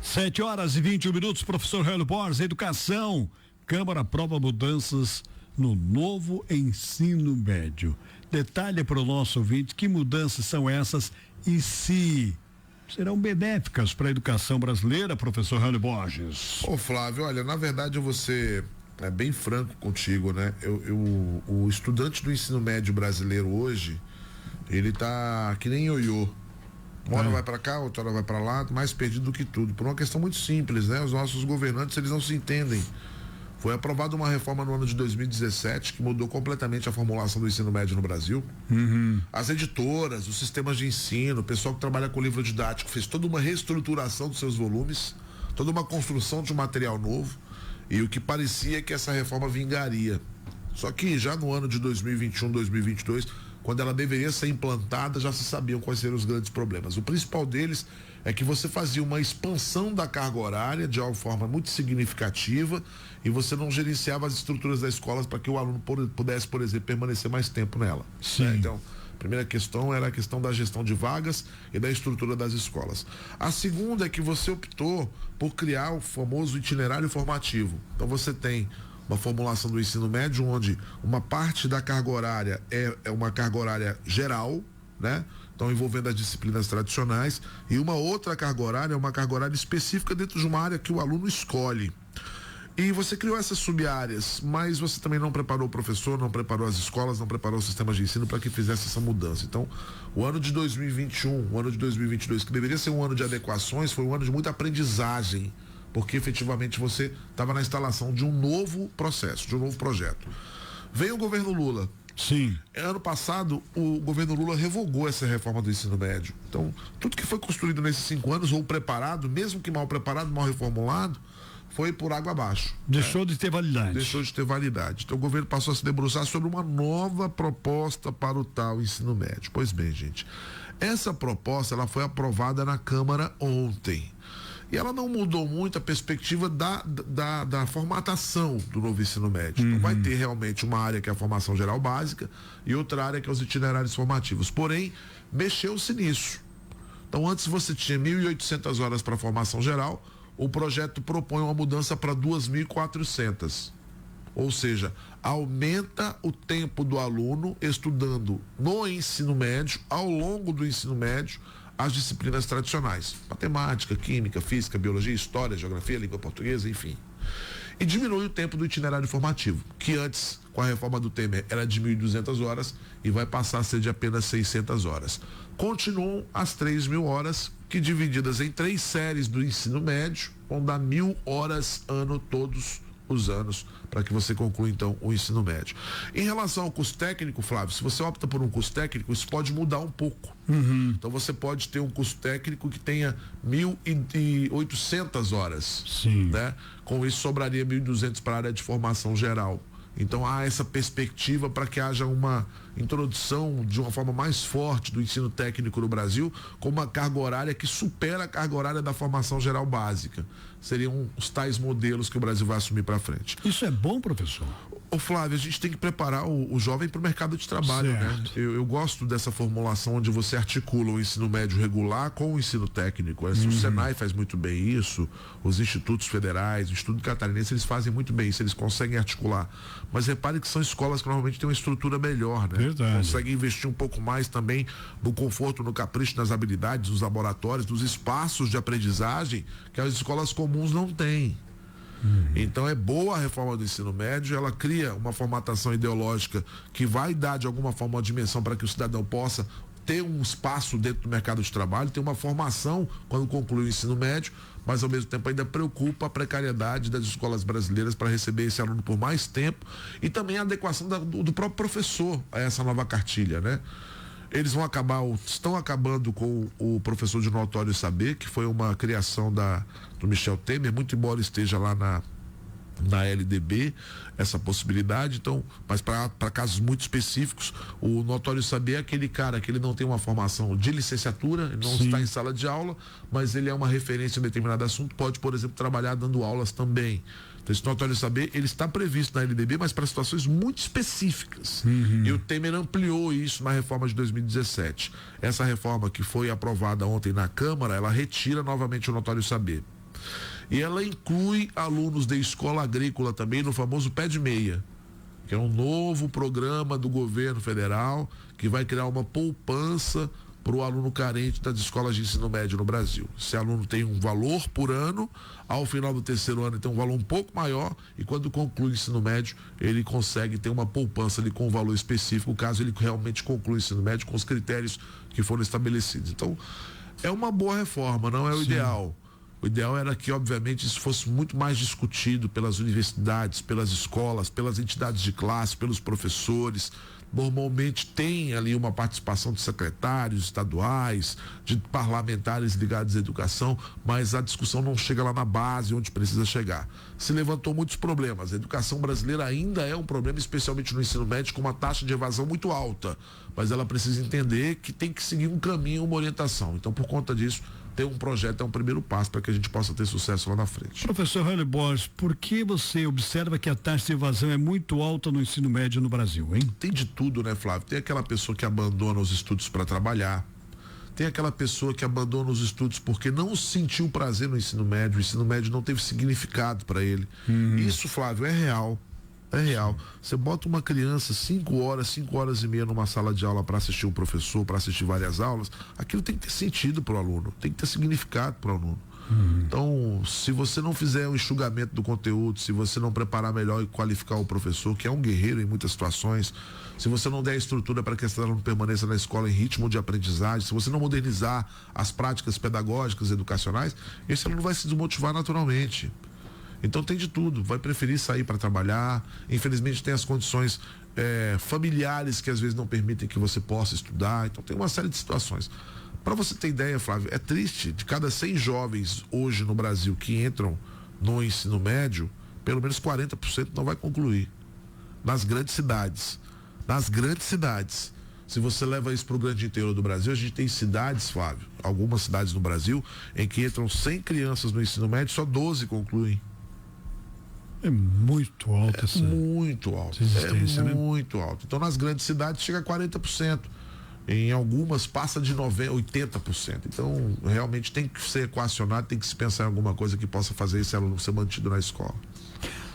7h21, professor Hélio Borges, educação. Câmara aprova mudanças no novo ensino médio. Detalhe para o nosso ouvinte que mudanças são essas e se serão benéficas para a educação brasileira, professor Hélio Borges. Ô Flávio, olha, na verdade eu vou ser bem franco contigo, né? O estudante do ensino médio brasileiro hoje, ele tá que nem ioiô. Uma hora vai para cá, outra hora vai para lá, mais perdido do que tudo, por uma questão muito simples, né? Os nossos governantes, eles não se entendem. Foi aprovada uma reforma no ano de 2017 que mudou completamente a formulação do ensino médio no Brasil. As editoras, os sistemas de ensino, o pessoal que trabalha com livro didático fez toda uma reestruturação dos seus volumes, toda uma construção de um material novo, e o que parecia que essa reforma vingaria. Só que já no ano de 2021, 2022, quando ela deveria ser implantada, já se sabiam quais seriam os grandes problemas. O principal deles é que você fazia uma expansão da carga horária de uma forma muito significativa e você não gerenciava as estruturas das escolas para que o aluno pudesse, por exemplo, permanecer mais tempo nela. Sim. Né? Então, a primeira questão era a questão da gestão de vagas e da estrutura das escolas. A segunda é que você optou por criar o famoso itinerário formativo. Então você tem uma formulação do ensino médio onde uma parte da carga horária é uma carga horária geral, né? Então envolvendo as disciplinas tradicionais, e uma outra carga horária é uma carga horária específica dentro de uma área que o aluno escolhe. E você criou essas sub-áreas, mas você também não preparou o professor, não preparou as escolas, não preparou os sistemas de ensino para que fizesse essa mudança. Então, o ano de 2021, o ano de 2022, que deveria ser um ano de adequações, foi um ano de muita aprendizagem, porque efetivamente você estava na instalação de um novo processo, de um novo projeto. Veio o governo Lula. Sim. Ano passado, o governo Lula revogou essa reforma do ensino médio. Então, tudo que foi construído nesses 5 anos, ou preparado, mesmo que mal preparado, mal reformulado, foi por água abaixo. Deixou de ter validade. Deixou de ter validade. Então o governo passou a se debruçar sobre uma nova proposta para o tal ensino médio. Pois bem, gente, essa proposta ela foi aprovada na Câmara ontem. E ela não mudou muito a perspectiva da formatação do novo ensino médio. Então vai ter realmente uma área que é a formação geral básica e outra área que é os itinerários formativos. Porém, mexeu-se nisso. Então antes você tinha 1.800 horas para formação geral, o projeto propõe uma mudança para 2.400. Ou seja, aumenta o tempo do aluno estudando no ensino médio, ao longo do ensino médio, as disciplinas tradicionais, matemática, química, física, biologia, história, geografia, língua portuguesa, enfim. E diminui o tempo do itinerário formativo, que antes, com a reforma do Temer, era de 1.200 horas e vai passar a ser de apenas 600 horas. Continuam as 3.000 horas, que divididas em 3 séries do ensino médio, vão dar 1.000 horas ano todos os anos, para que você conclua então o ensino médio. Em relação ao curso técnico, Flávio, se você opta por um curso técnico, isso pode mudar um pouco. Então você pode ter um curso técnico que tenha 1.800 horas. Sim. Né? Com isso sobraria 1.200 para a área de formação geral. Então há essa perspectiva para que haja uma introdução de uma forma mais forte do ensino técnico no Brasil, com uma carga horária que supera a carga horária da formação geral básica. Seriam os tais modelos que o Brasil vai assumir para frente. Isso é bom, professor? Ô Flávio, a gente tem que preparar o jovem para o mercado de trabalho, né? Eu gosto dessa formulação onde você articula o ensino médio regular com o ensino técnico. O Senai faz muito bem isso, os institutos federais, o Instituto Catarinense, eles fazem muito bem isso, eles conseguem articular. Mas repare que são escolas que normalmente têm uma estrutura melhor, né? Verdade. Conseguem investir um pouco mais também no conforto, no capricho, nas habilidades, nos laboratórios, nos espaços de aprendizagem que as escolas comuns não têm. Então é boa a reforma do ensino médio, ela cria uma formatação ideológica que vai dar de alguma forma uma dimensão para que o cidadão possa ter um espaço dentro do mercado de trabalho, ter uma formação quando conclui o ensino médio, mas ao mesmo tempo ainda preocupa a precariedade das escolas brasileiras para receber esse aluno por mais tempo e também a adequação do próprio professor a essa nova cartilha, né? Eles vão acabar, ou estão acabando com o professor de notório saber, que foi uma criação do Michel Temer, muito embora esteja lá na LDB, essa possibilidade. Então, mas para casos muito específicos, o notório saber é aquele cara que ele não tem uma formação de licenciatura, ele não está em sala de aula, mas ele é uma referência em determinado assunto, pode, por exemplo, trabalhar dando aulas também. Então, esse notório saber, ele está previsto na LDB, mas para situações muito específicas. E o Temer ampliou isso na reforma de 2017. Essa reforma que foi aprovada ontem na Câmara, ela retira novamente o notório saber. E ela inclui alunos de escola agrícola também no famoso Pé de Meia, que é um novo programa do governo federal que vai criar uma poupança para o aluno carente das escolas de ensino médio no Brasil. Esse aluno tem um valor por ano, ao final do terceiro ano tem um valor um pouco maior, e quando conclui o ensino médio, ele consegue ter uma poupança ali com um valor específico, caso ele realmente conclua o ensino médio com os critérios que foram estabelecidos. Então, é uma boa reforma, não é o ideal. O ideal era que, obviamente, isso fosse muito mais discutido pelas universidades, pelas escolas, pelas entidades de classe, pelos professores. Normalmente tem ali uma participação de secretários estaduais, de parlamentares ligados à educação, mas a discussão não chega lá na base, onde precisa chegar. Se levantou muitos problemas. A educação brasileira ainda é um problema, especialmente no ensino médio, com uma taxa de evasão muito alta. Mas ela precisa entender que tem que seguir um caminho, uma orientação. Então, por conta disso, ter um projeto é um primeiro passo para que a gente possa ter sucesso lá na frente. Professor Hélio Borges, por que você observa que a taxa de evasão é muito alta no ensino médio no Brasil, hein? Tem de tudo, né, Flávio? Tem aquela pessoa que abandona os estudos para trabalhar. Tem aquela pessoa que abandona os estudos porque não sentiu prazer no ensino médio. O ensino médio não teve significado para ele. Isso, Flávio, é real. É real. Você bota uma criança 5 horas e meia numa sala de aula para assistir um professor, para assistir várias aulas, aquilo tem que ter sentido para o aluno, tem que ter significado para o aluno. Então, se você não fizer o enxugamento do conteúdo, se você não preparar melhor e qualificar o professor, que é um guerreiro em muitas situações, se você não der a estrutura para que esse aluno permaneça na escola em ritmo de aprendizagem, se você não modernizar as práticas pedagógicas e educacionais, esse aluno vai se desmotivar naturalmente. Então tem de tudo, vai preferir sair para trabalhar, infelizmente tem as condições familiares que às vezes não permitem que você possa estudar, então tem uma série de situações. Para você ter ideia, Flávio, é triste, de cada 100 jovens hoje no Brasil que entram no ensino médio, pelo menos 40% não vai concluir. Nas grandes cidades. Se você leva isso para o grande interior do Brasil, a gente tem cidades, Flávio, algumas cidades no Brasil, em que entram 100 crianças no ensino médio, só 12 concluem. É muito alto essa muito alto. Né? Muito alto. Então, nas grandes cidades chega a 40%. Em algumas passa de 80%. Então, realmente tem que ser equacionado, tem que se pensar em alguma coisa que possa fazer esse aluno ser mantido na escola.